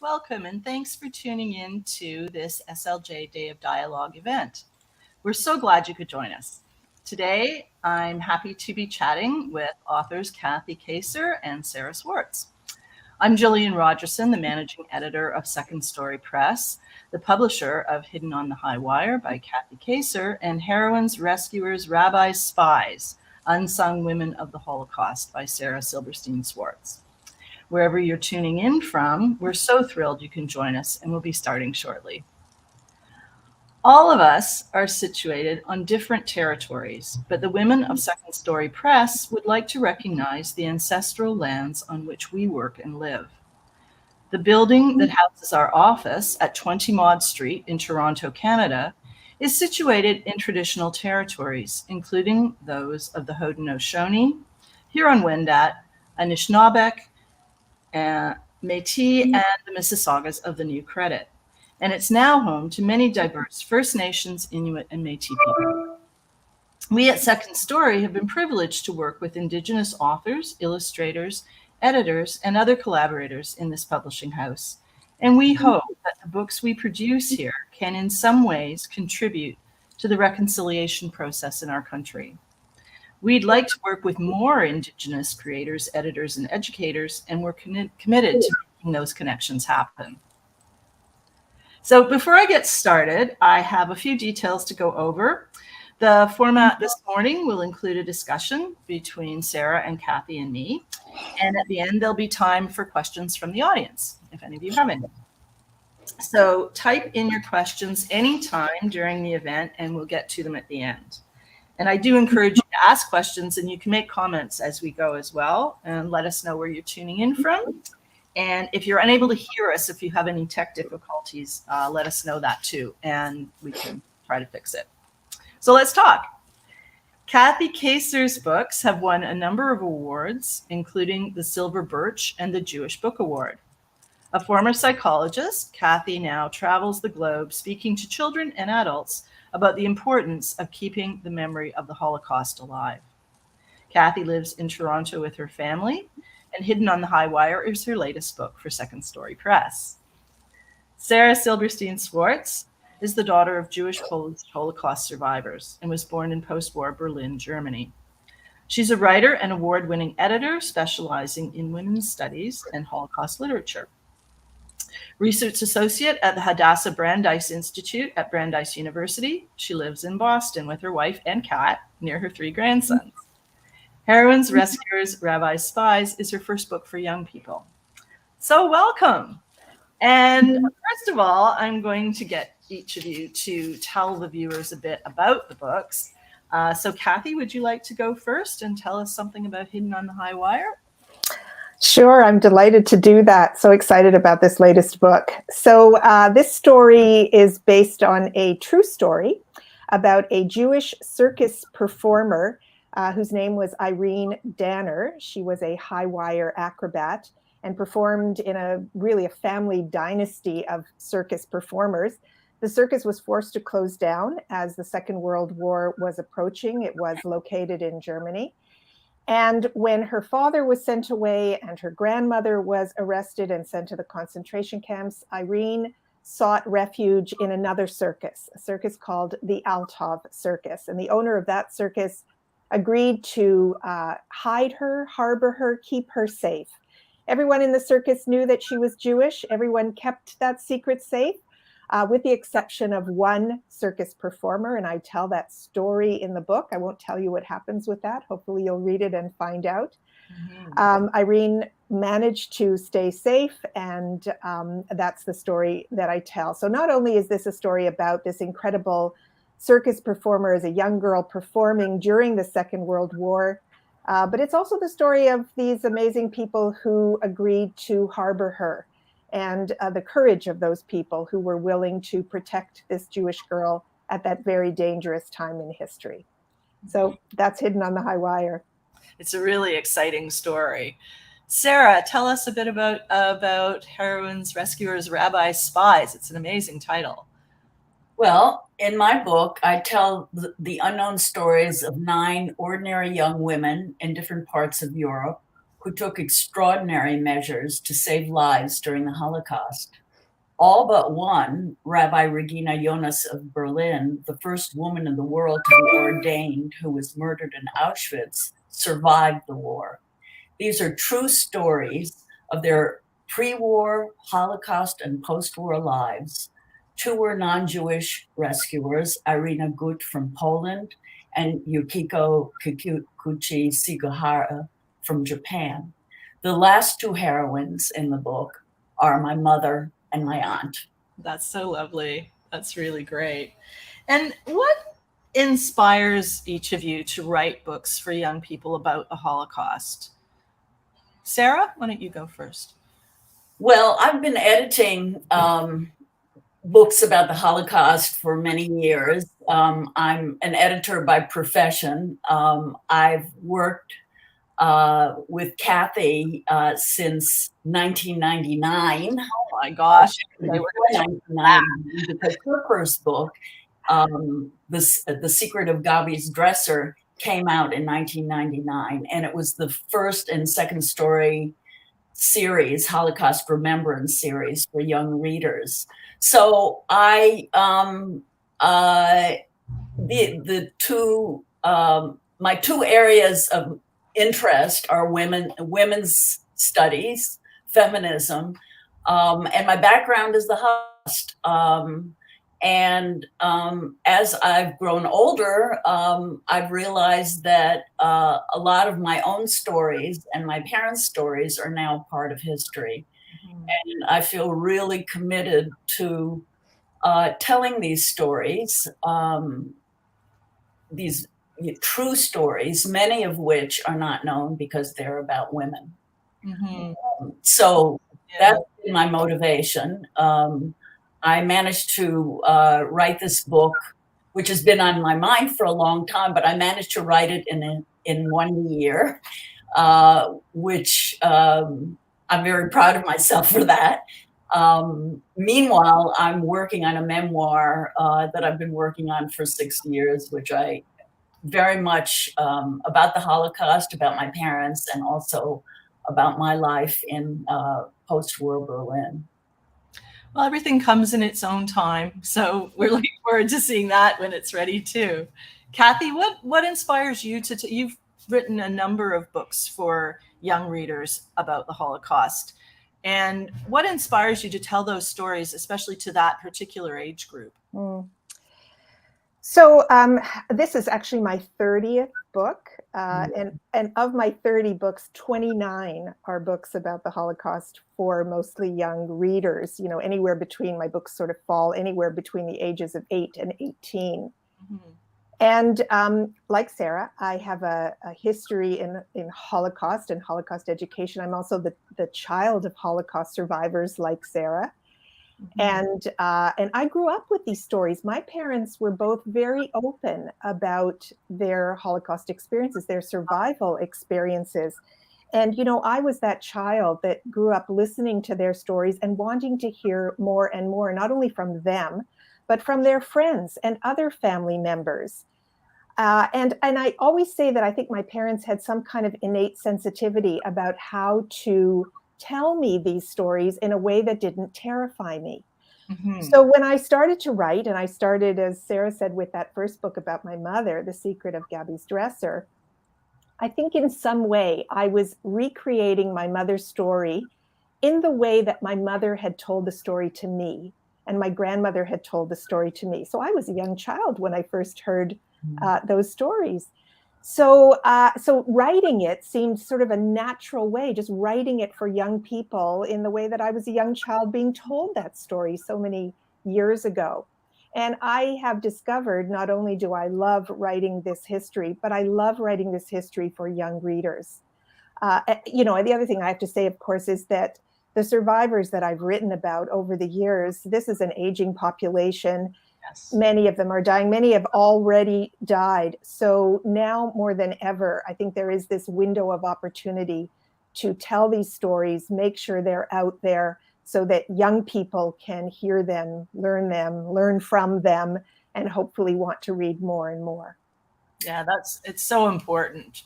Welcome and thanks for tuning in to this SLJ Day of Dialogue event. We're so glad you could join us. Today, I'm happy to be chatting with authors Kathy Kacer and Sarah Swartz. I'm Jillian Rogerson, the managing editor of Second Story Press, the publisher of Hidden on the High Wire by Kathy Kacer, and Heroines, Rescuers, Rabbis, Spies, Unsung Women of the Holocaust by Sarah Silberstein Swartz. Wherever you're tuning in from, we're so thrilled you can join us, and we'll be starting shortly. All of us are situated on different territories, but the women of Second Story Press would like to recognize the ancestral lands on which we work and live. The building that houses our office at 20 Maud Street in Toronto, Canada, is situated in traditional territories, including those of the Haudenosaunee, Huron-Wendat, Anishinaabeg, Métis, and the Mississaugas of the New Credit. And it's now home to many diverse First Nations, Inuit, and Métis people. We at Second Story have been privileged to work with Indigenous authors, illustrators, editors, and other collaborators in this publishing house. And we hope that the books we produce here can in some ways contribute to the reconciliation process in our country. We'd like to work with more Indigenous creators, editors, and educators, and we're committed to making those connections happen. So before I get started, I have a few details to go over. The format this morning will include a discussion between Sarah and Kathy and me. And at the end, there'll be time for questions from the audience, if any of you have any. So type in your questions anytime during the event, and we'll get to them at the end. And I do encourage you to ask questions, and you can make comments as we go as well, and let us know where you're tuning in from. And if you're unable to hear us, if you have any tech difficulties, let us know that too, and we can try to fix it. So let's talk. Kathy Kacer's books have won a number of awards, including the Silver Birch and the Jewish Book Award. A former psychologist, Kathy now travels the globe speaking to children and adults about the importance of keeping the memory of the Holocaust alive. Kathy lives in Toronto with her family, and Hidden on the High Wire is her latest book for Second Story Press. Sarah Silberstein Swartz is the daughter of Jewish Polish Holocaust survivors and was born in post-war Berlin, Germany. She's a writer and award-winning editor specializing in women's studies and Holocaust literature. Research associate at the Hadassah Brandeis Institute at Brandeis University. She lives in Boston with her wife and cat near her 3 grandsons. Heroines, Rescuers, Rabbis, Spies is her first book for young people. So welcome. And first of all, I'm going to get each of you to tell the viewers a bit about the books. So Kathy, would you like to go first and tell us something about Hidden on the High Wire? Sure, I'm delighted to do that. So excited about this latest book. So this story is based on a true story about a Jewish circus performer whose name was Irene Danner. She was a high wire acrobat and performed in a family dynasty of circus performers. The circus was forced to close down as the Second World War was approaching. It was located in Germany. And when her father was sent away and her grandmother was arrested and sent to the concentration camps, Irene sought refuge in another circus, a circus called the Altov Circus. And the owner of that circus agreed to hide her, harbor her, keep her safe. Everyone in the circus knew that she was Jewish. Everyone kept that secret safe, with the exception of one circus performer. And I tell that story in the book. I won't tell you what happens with that. Hopefully you'll read it and find out. Irene managed to stay safe, and that's the story that I tell. So not only is this a story about this incredible circus performer as a young girl performing during the Second World War, but it's also the story of these amazing people who agreed to harbor her, and the courage of those people who were willing to protect this Jewish girl at that very dangerous time in history. So that's Hidden on the High Wire. It's a really exciting story. Sarah, tell us a bit about Heroines, Rescuers, Rabbis, Spies. It's an amazing title. Well, in my book, I tell the unknown stories of 9 ordinary young women in different parts of Europe who took extraordinary measures to save lives during the Holocaust. All but one, Rabbi Regina Jonas of Berlin, the first woman in the world to be ordained who was murdered in Auschwitz, survived the war. These are true stories of their pre-war, Holocaust, and post-war lives. Two were non-Jewish rescuers, Irina Gut from Poland and Yukiko Kikuchi Sugihara from Japan. The last two heroines in the book are my mother and my aunt. That's so lovely. That's really great. And what inspires each of you to write books for young people about the Holocaust? Sarah, why don't you go first? Well, I've been editing books about the Holocaust for many years. I'm an editor by profession. I've worked with Kathy since 1999. Oh my gosh. Because her first book, The Secret of Gabi's Dresser, came out in 1999, and it was the first and second story series, Holocaust Remembrance series for young readers. So my two areas of interest are women's studies, feminism, and my background is the Holocaust. As I've grown older, I've realized that a lot of my own stories and my parents' stories are now part of history. Mm-hmm. And I feel really committed to telling these stories, these true stories, many of which are not known because they're about women. Mm-hmm. That's been my motivation. I managed to write this book, which has been on my mind for a long time, but I managed to write it in 1 year, which I'm very proud of myself for that. Meanwhile, I'm working on a memoir that I've been working on for 6 years, which I very much about the Holocaust, about my parents, and also about my life in post-war Berlin. Well, everything comes in its own time, so we're looking forward to seeing that when it's ready too. Kathy, what inspires you you've written a number of books for young readers about the Holocaust, and what inspires you to tell those stories, especially to that particular age group? So this is actually my 30th book, and of my 30 books, 29 are books about the Holocaust for mostly young readers. You know, anywhere between, my books sort of fall anywhere between the ages of 8 and 18. Mm-hmm. And like Sarah, I have a history in Holocaust and Holocaust education. I'm also the child of Holocaust survivors like Sarah. Mm-hmm. And I grew up with these stories. My parents were both very open about their Holocaust experiences, their survival experiences. And, you know, I was that child that grew up listening to their stories and wanting to hear more and more, not only from them, but from their friends and other family members. And I always say that I think my parents had some kind of innate sensitivity about how to tell me these stories in a way that didn't terrify me. Mm-hmm. So when I started to write, and I started, as Sarah said, with that first book about my mother, The Secret of Gabi's Dresser, I think in some way I was recreating my mother's story in the way that my mother had told the story to me, and my grandmother had told the story to me. So I was a young child when I first heard those stories. So writing it seemed sort of a natural way, just writing it for young people in the way that I was a young child being told that story so many years ago. And I have discovered not only do I love writing this history, but I love writing this history for young readers. You know, the other thing I have to say, of course, is that the survivors that I've written about over the years, this is an aging population. Yes. Many of them are dying. Many have already died. So now more than ever, I think there is this window of opportunity to tell these stories, make sure they're out there so that young people can hear them, learn from them, and hopefully want to read more and more. Yeah, it's so important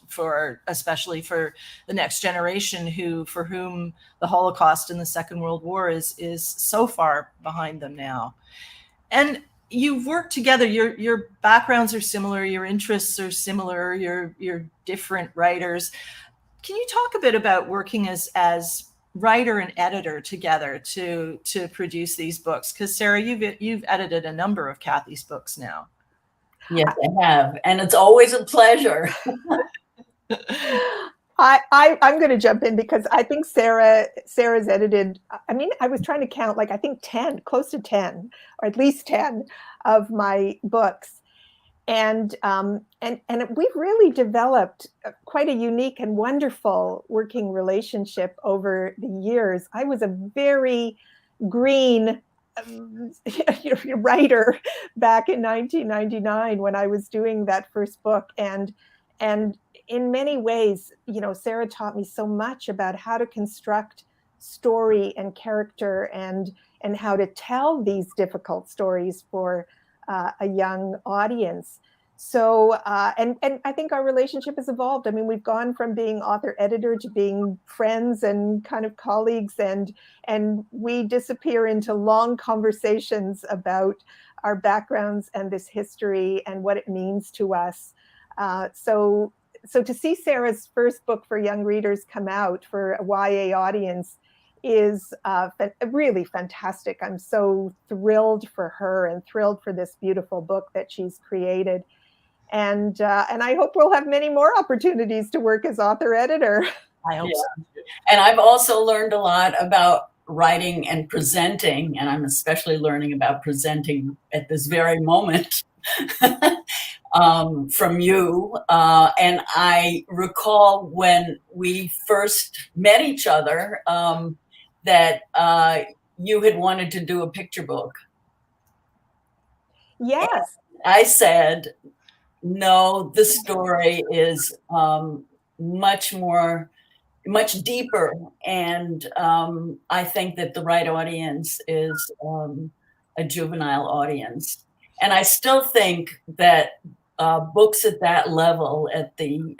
especially for the next generation for whom the Holocaust and the Second World War is so far behind them now. And you've worked together. Your backgrounds are similar. Your interests are similar. You're different writers. Can you talk a bit about working as writer and editor together to produce these books? Because Sarah, you've edited a number of Kathy's books now. Yes, I have, and it's always a pleasure. I'm going to jump in because I think Sarah's edited. I mean, I was trying to count, like I think 10, close to 10, or at least 10 of my books, and we've really developed quite a unique and wonderful working relationship over the years. I was a very green writer back in 1999 when I was doing that first book, and in many ways, Sarah taught me so much about how to construct story and character and how to tell these difficult stories for a young audience. So, and I think our relationship has evolved. I mean, we've gone from being author-editor to being friends and kind of colleagues, and we disappear into long conversations about our backgrounds and this history and what it means to us. So to see Sarah's first book for young readers come out for a YA audience is really fantastic. I'm so thrilled for her and thrilled for this beautiful book that she's created. And I hope we'll have many more opportunities to work as author-editor. I hope so. And I've also learned a lot about writing and presenting, and I'm especially learning about presenting at this very moment from you. And I recall when we first met each other that you had wanted to do a picture book. Yes. And I said, no, this story is much deeper. And I think that the right audience is a juvenile audience. And I still think that books at that level, at the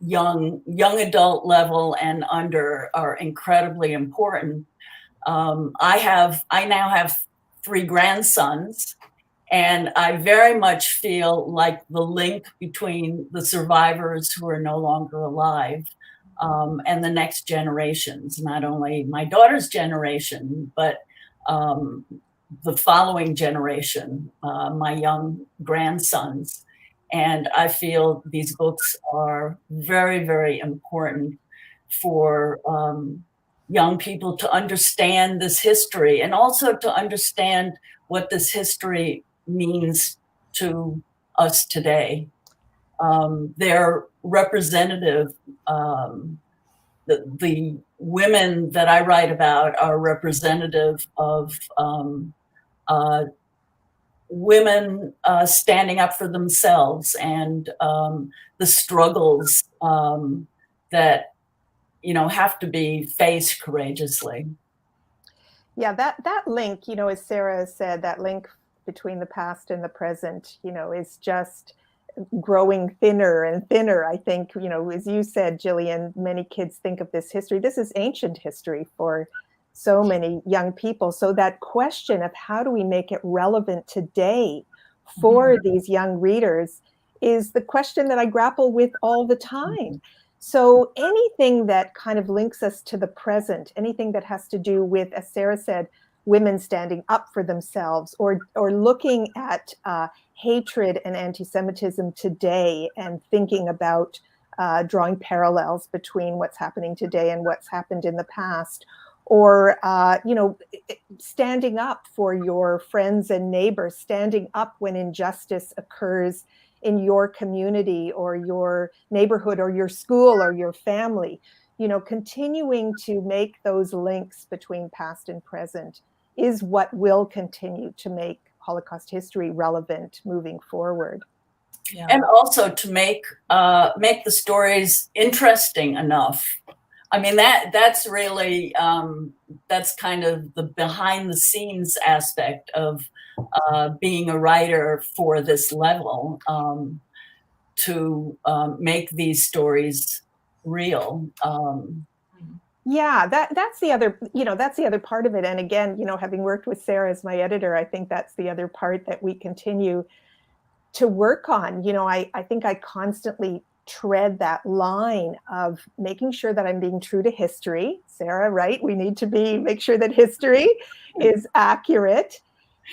young adult level and under, are incredibly important. I now have 3 grandsons, and I very much feel like the link between the survivors who are no longer alive and the next generations, not only my daughter's generation, but the following generation, my young grandsons. And I feel these books are very, very important for young people to understand this history, and also to understand what this history means to us today. They're representative. The women that I write about are representative of women standing up for themselves, and the struggles that have to be faced courageously. Yeah, that link, as Sarah said, that link between the past and the present, is just growing thinner and thinner. I think, as you said, Jillian, many kids think of this history. This is ancient history for so many young people. So that question of how do we make it relevant today for these young readers is the question that I grapple with all the time. So anything that kind of links us to the present, anything that has to do with, as Sarah said, women standing up for themselves, or looking at hatred and anti-Semitism today and thinking about drawing parallels between what's happening today and what's happened in the past, or standing up for your friends and neighbors, standing up when injustice occurs in your community or your neighborhood or your school or your family, continuing to make those links between past and present is what will continue to make Holocaust history relevant moving forward. Yeah. And also to make the stories interesting enough. I mean, that's really, that's kind of the behind the scenes aspect of being a writer for this level, to make these stories real. Yeah, that's the other, that's the other part of it. And again, having worked with Sarah as my editor, I think that's the other part that we continue to work on. I think I constantly tread that line of making sure that I'm being true to history. Sarah, right? We need to make sure that history is accurate.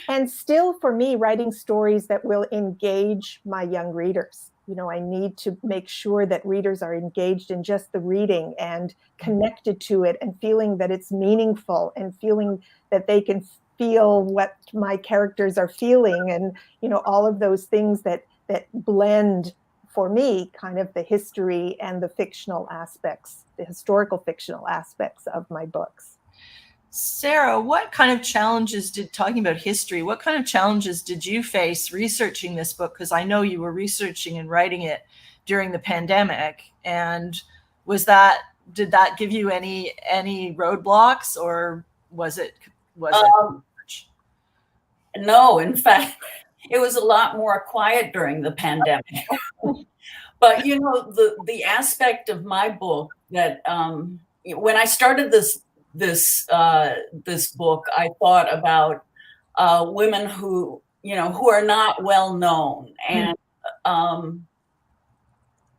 And still, for me, writing stories that will engage my young readers. I need to make sure that readers are engaged in just the reading and connected to it and feeling that it's meaningful and feeling that they can feel what my characters are feeling, and all of those things that blend, for me, kind of the history and the fictional aspects, the historical fictional aspects of my books. Sarah, what kind of challenges talking about history, what kind of challenges did you face researching this book? Because I know you were researching and writing it during the pandemic. And did that give you any roadblocks, or was it? No, in fact, it was a lot more quiet during the pandemic. But the aspect of my book that when I started this book, I thought about women who are not well known, and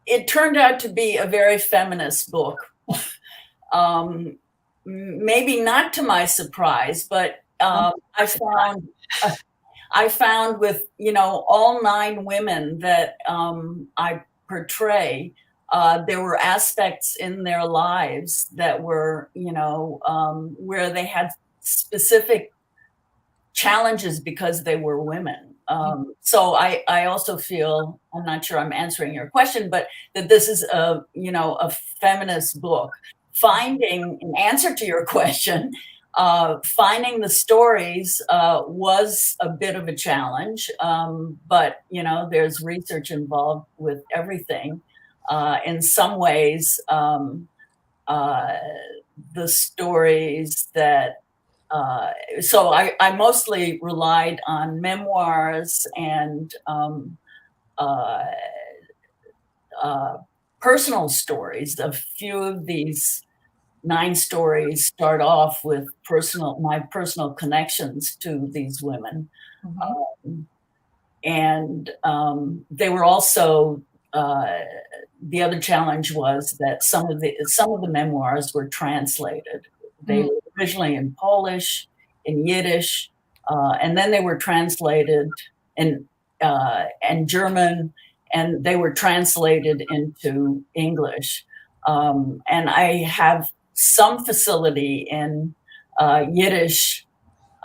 it turned out to be a very feminist book. Maybe not to my surprise, but I found with all 9 women that I portray, there were aspects in their lives that were, where they had specific challenges because they were women. So I also feel, I'm not sure I'm answering your question, but that this is a feminist book. Finding an answer to your question, finding the stories was a bit of a challenge, but there's research involved with everything. In some ways, the stories that, so I mostly relied on memoirs and personal stories. A few of these 9 stories start off with my personal connections to these women. And they were also, the other challenge was that some of the memoirs were translated. They were originally in Polish, in Yiddish, and then they were translated in German, and they were translated into English. And I have some facility in Yiddish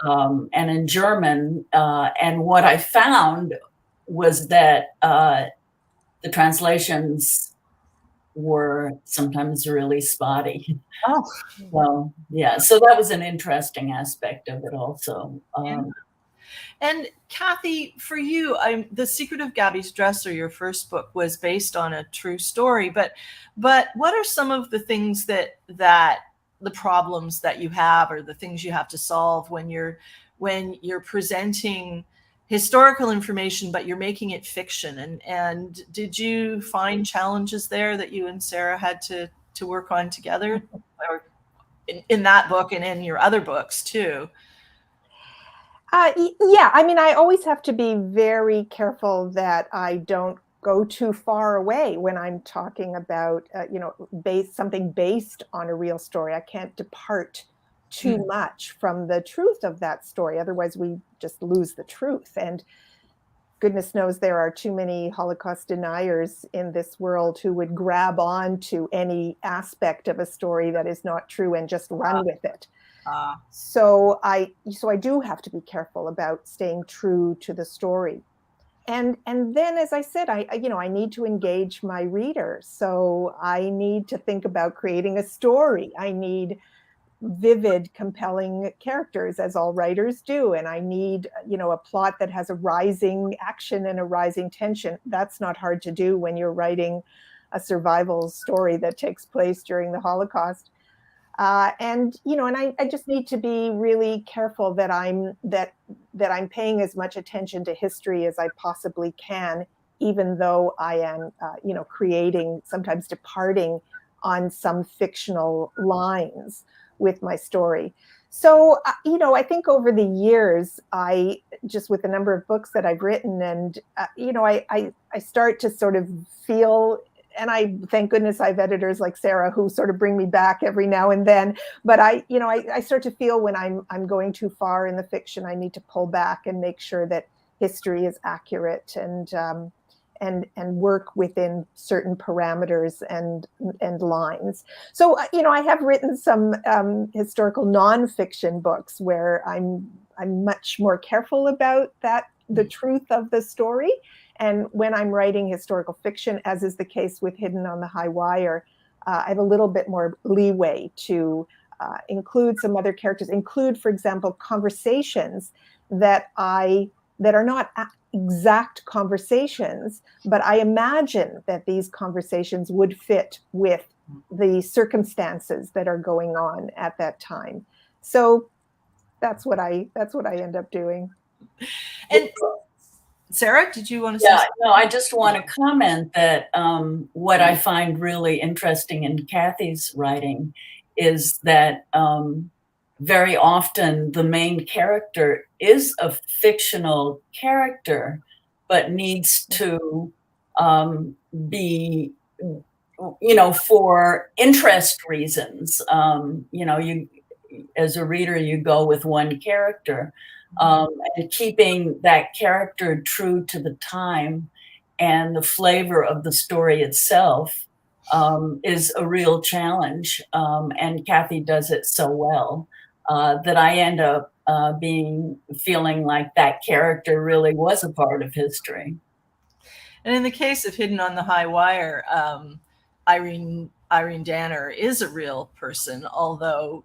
and in German, and what I found was that the translations were sometimes really spotty. Oh, well, yeah. So that was an interesting aspect of it also. And Kathy, for you, The Secret of Gabby's Dresser, your first book, was based on a true story. But what are some of the things that the problems that you have, or the things you have to solve when you're presenting historical information, but you're making it fiction? And did you find challenges there that you and Sarah had to work on together, or in that book and in your other books too? Yeah, I mean, I always have to be very careful that I don't go too far away when I'm talking about, something based on a real story. I can't depart too much from the truth of that story. Otherwise, we just lose the truth. And goodness knows there are too many Holocaust deniers in this world who would grab on to any aspect of a story that is not true and just run with it. So I do have to be careful about staying true to the story. And then, as I said, I need to engage my reader. So I need to think about creating a story. I need vivid, compelling characters, as all writers do. And I need, a plot that has a rising action and a rising tension. That's not hard to do when you're writing a survival story that takes place during the Holocaust. And I just need to be really careful that I'm paying as much attention to history as I possibly can, even though I am, creating, sometimes departing on some fictional lines with my story. So, I think over the years, just with the number of books that I've written, and, I start to sort of feel, and thank goodness I have editors like Sarah who sort of bring me back every now and then. But I start to feel when I'm going too far in the fiction, I need to pull back and make sure that history is accurate and work within certain parameters and lines. So I have written some historical nonfiction books where I'm much more careful about the truth of the story. And when I'm writing historical fiction, as is the case with Hidden on the High Wire, I have a little bit more leeway to include some other characters, include, for example, conversations that are not exact conversations, but I imagine that these conversations would fit with the circumstances that are going on at that time. So that's what I end up doing. And Sarah, did you want to say something? No, I just want to comment that what I find really interesting in Kathy's writing is that very often the main character is a fictional character, but needs to be, for interest reasons. You, as a reader, you go with one character. And keeping that character true to the time and the flavor of the story itself is a real challenge. And Kathy does it so well that I end up feeling like that character really was a part of history. And in the case of Hidden on the High Wire, Irene Danner is a real person, although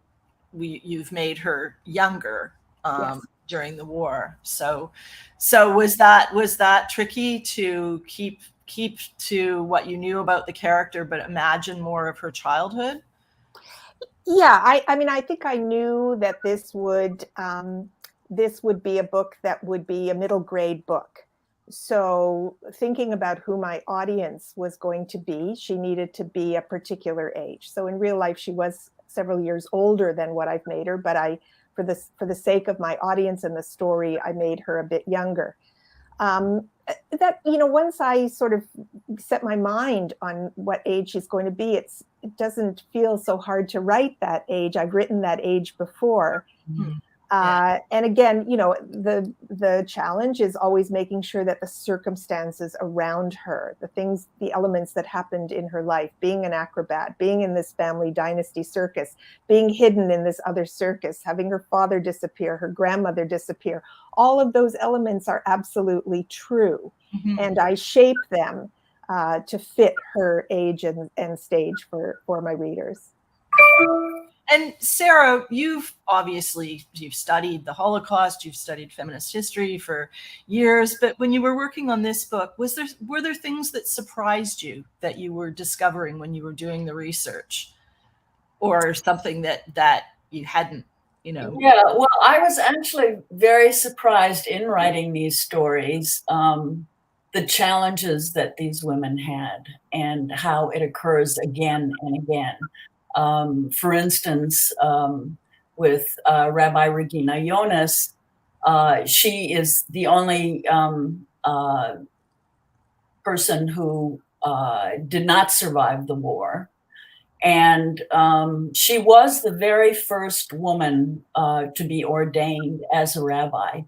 you've made her younger. Yes. During the war. So was that tricky to keep to what you knew about the character, but imagine more of her childhood? Yeah, I think I knew that this would be a book that would be a middle grade book. So thinking about who my audience was going to be, she needed to be a particular age. So in real life, she was several years older than what I've made her, but for the sake of my audience and the story, I made her a bit younger. Once I sort of set my mind on what age she's going to be, it doesn't feel so hard to write that age. I've written that age before. Mm-hmm. And again, the challenge is always making sure that the circumstances around her, the elements that happened in her life, being an acrobat, being in this family dynasty circus, being hidden in this other circus, having her father disappear, her grandmother disappear, all of those elements are absolutely true. Mm-hmm. And I shape them to fit her age and stage for my readers. And Sarah, you've studied the Holocaust, you've studied feminist history for years, but when you were working on this book, were there things that surprised you that you were discovering when you were doing the research, or something that you hadn't, Yeah, well, I was actually very surprised in writing these stories, the challenges that these women had and how it occurs again and again. For instance, with Rabbi Regina Jonas, she is the only person who did not survive the war. And she was the very first woman to be ordained as a rabbi.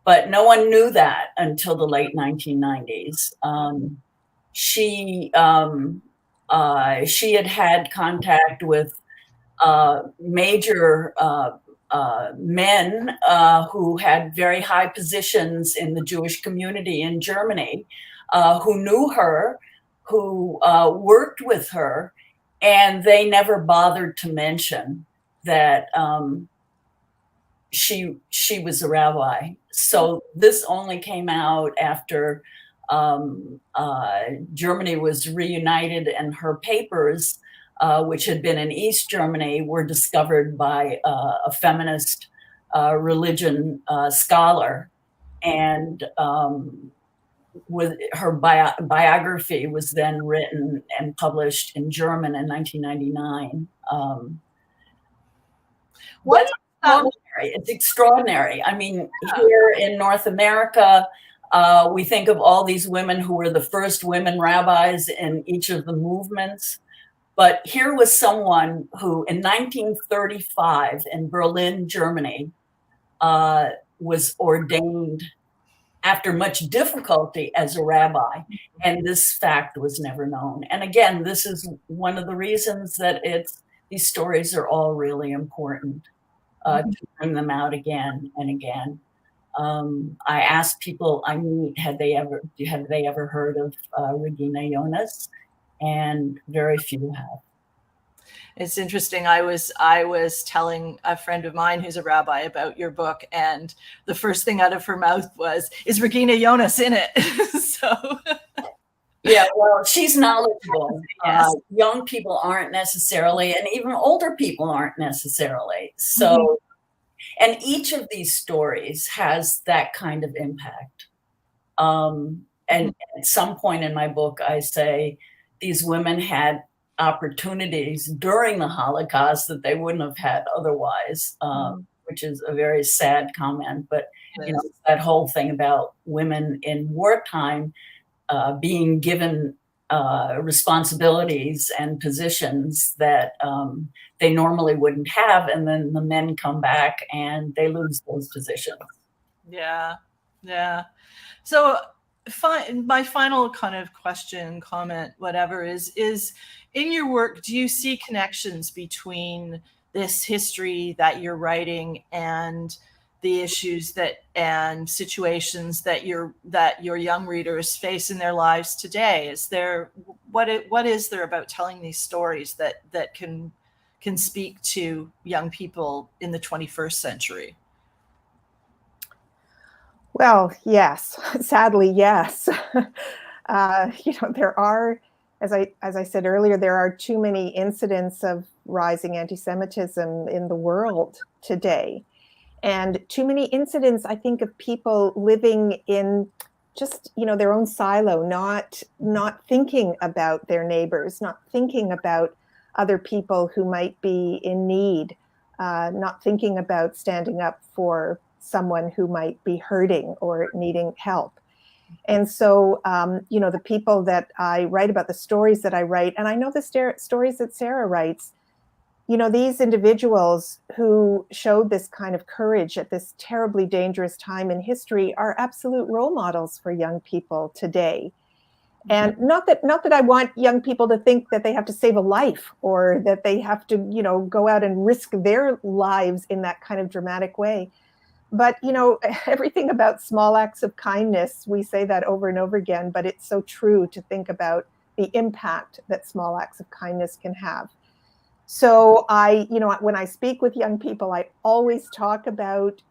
But no one knew that until the late 1990s. She had contact with major men who had very high positions in the Jewish community in Germany, who knew her, who worked with her, and they never bothered to mention that she was a rabbi. So this only came out after Germany was reunited, and her papers which had been in East Germany, were discovered by a feminist religion scholar. And with her biography was then written and published in German in 1999. What? It's extraordinary. I mean, here in North America, we think of all these women who were the first women rabbis in each of the movements. But here was someone who, in 1935, in Berlin, Germany, was ordained after much difficulty as a rabbi. And this fact was never known. And again, this is one of the reasons that these stories are all really important, to bring them out again and again. I asked people I meet, have they ever heard of Regina Jonas? And very few have. It's interesting. I was telling a friend of mine who's a rabbi about your book, and the first thing out of her mouth was, "Is Regina Jonas in it?" So, yeah, well, she's knowledgeable. Yes. Young people aren't necessarily, and even older people aren't necessarily. So, and each of these stories has that kind of impact. And at some point in my book, I say these women had opportunities during the Holocaust that they wouldn't have had otherwise, which is a very sad comment. But you know, that whole thing about women in wartime being given responsibilities and positions that they normally wouldn't have, and then the men come back and they lose those positions. Yeah, yeah. So my final kind of question, comment, whatever is in your work, do you see connections between this history that you're writing and the issues and situations that your young readers face in their lives today? Is there what is there about telling these stories that can speak to young people in the 21st century? Well, yes, sadly, yes. There are, as I said earlier, there are too many incidents of rising anti-Semitism in the world today. And too many incidents, I think, of people living in just, their own silo, not thinking about their neighbors, not thinking about other people who might be in need, not thinking about standing up for someone who might be hurting or needing help. And so, the people that I write about, the stories that I write, and I know the stories that Sarah writes, these individuals who showed this kind of courage at this terribly dangerous time in history are absolute role models for young people today. And not that I want young people to think that they have to save a life or that they have to, go out and risk their lives in that kind of dramatic way. But, everything about small acts of kindness, we say that over and over again, but it's so true to think about the impact that small acts of kindness can have. So when I speak with young people, I always talk about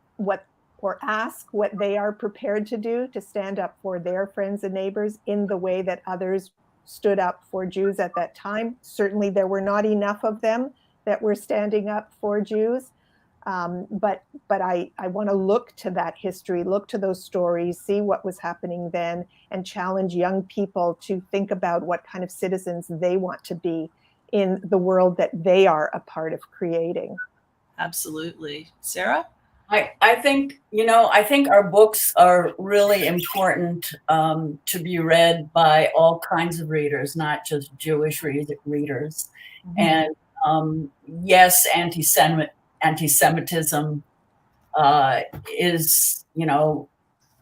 ask what they are prepared to do to stand up for their friends and neighbors in the way that others stood up for Jews at that time. Certainly there were not enough of them that were standing up for Jews. But I want to look to that history, look to those stories, see what was happening then, and challenge young people to think about what kind of citizens they want to be in the world that they are a part of creating. Absolutely. Sarah? I think our books are really important to be read by all kinds of readers, not just Jewish readers. And yes, anti-Semitism is,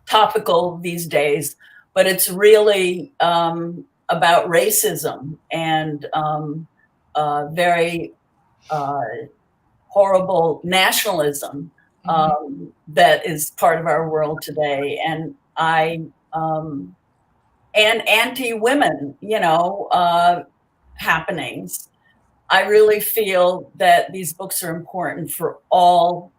topical these days, but it's really about racism and very horrible nationalism that is part of our world today. And and anti-women, happenings. I really feel that these books are important for all,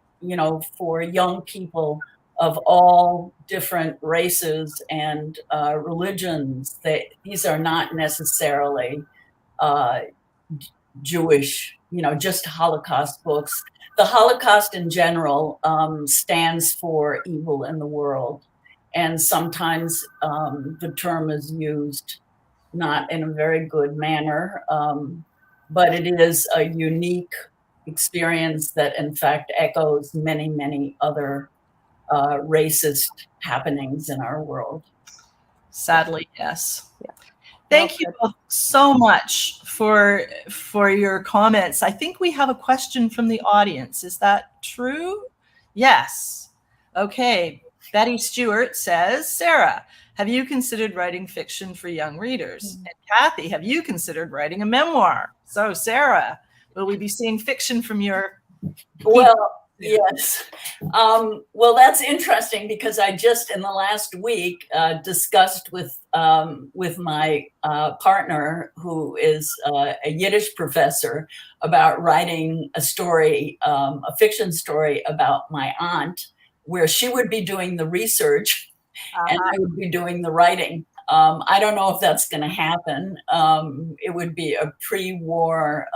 for young people of all different races and religions. These are not necessarily Jewish, just Holocaust books. The Holocaust in general stands for evil in the world. And sometimes the term is used not in a very good manner, but it is a unique experience that in fact echoes many, many other racist happenings in our world. Sadly, yes. Yeah. Thank you both so much for your comments. I think we have a question from the audience. Is that true? Yes. Okay. Betty Stewart says, Sarah, have you considered writing fiction for young readers? And Kathy, have you considered writing a memoir? So Sarah, will we be seeing fiction from your... Well, yes. Well, that's interesting because I just in the last week discussed with my partner, who is a Yiddish professor, about writing a story, a fiction story about my aunt, where she would be doing the research and I would be doing the writing. I don't know if that's going to happen. It would be a pre-war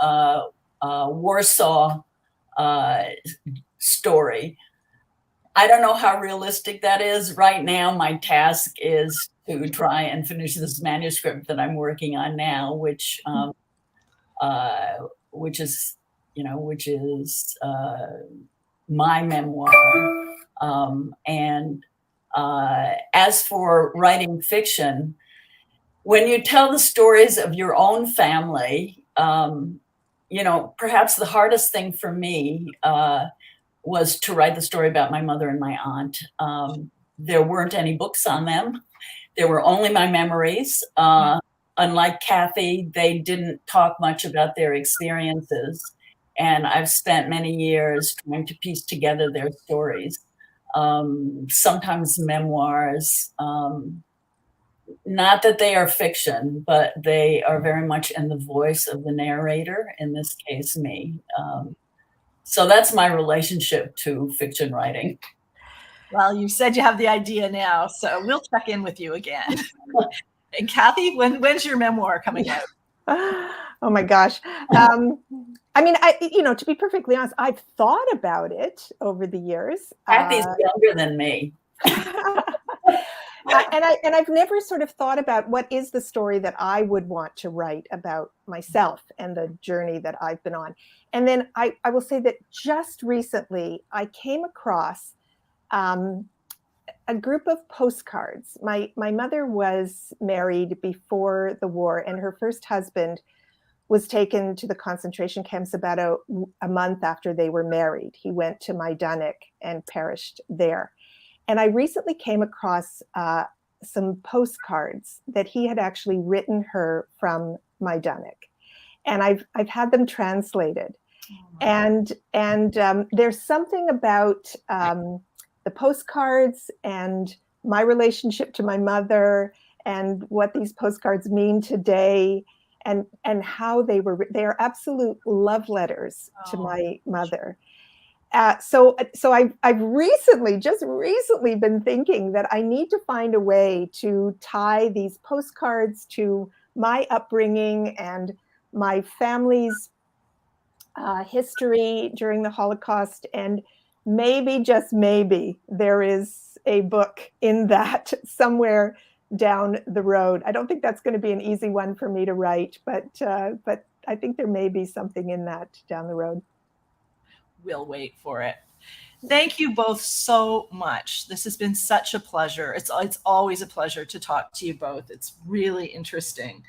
Warsaw story. I don't know how realistic that is. Right now, my task is to try and finish this manuscript that I'm working on now, which is my memoir. As for writing fiction, when you tell the stories of your own family, perhaps the hardest thing for me was to write the story about my mother and my aunt. There weren't any books on them. There were only my memories. Unlike Kathy, they didn't talk much about their experiences. And I've spent many years trying to piece together their stories. Sometimes memoirs, not that they are fiction, but they are very much in the voice of the narrator, in this case, me. So that's my relationship to fiction writing. Well, you said you have the idea now, so we'll check in with you again. And Kathy, when's your memoir coming out? Oh my gosh. I mean, to be perfectly honest, I've thought about it over the years. Kathy's younger than me. And I've never sort of thought about what is the story that I would want to write about myself and the journey that I've been on. And then I will say that just recently I came across a group of postcards. My mother was married before the war, and her first husband was taken to the concentration camps about a month after they were married. He went to Majdanek and perished there. And I recently came across some postcards that he had actually written her from Majdanek, and I've had them translated. And there's something about the postcards and my relationship to my mother and what these postcards mean today, and how they are absolute love letters to my mother. So I've just recently been thinking that I need to find a way to tie these postcards to my upbringing and my family's history during the Holocaust, and maybe, just maybe, there is a book in that somewhere down the road. I don't think that's going to be an easy one for me to write, but I think there may be something in that down the road. We'll wait for it. Thank you both so much. This has been such a pleasure. It's always a pleasure to talk to you both. It's really interesting.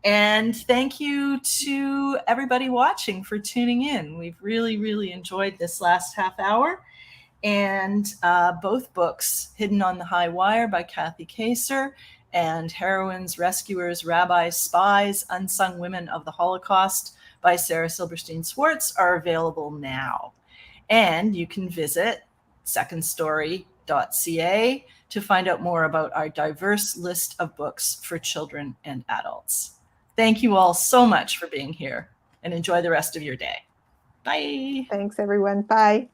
And thank you to everybody watching for tuning in. We've really, really enjoyed this last half hour. And both books, Hidden on the High Wire by Kathy Kacer and Heroines, Rescuers, Rabbis, Spies, Unsung Women of the Holocaust by Sarah Silberstein Swartz, are available now. And you can visit secondstory.ca to find out more about our diverse list of books for children and adults. Thank you all so much for being here, and enjoy the rest of your day. Bye. Thanks, everyone. Bye.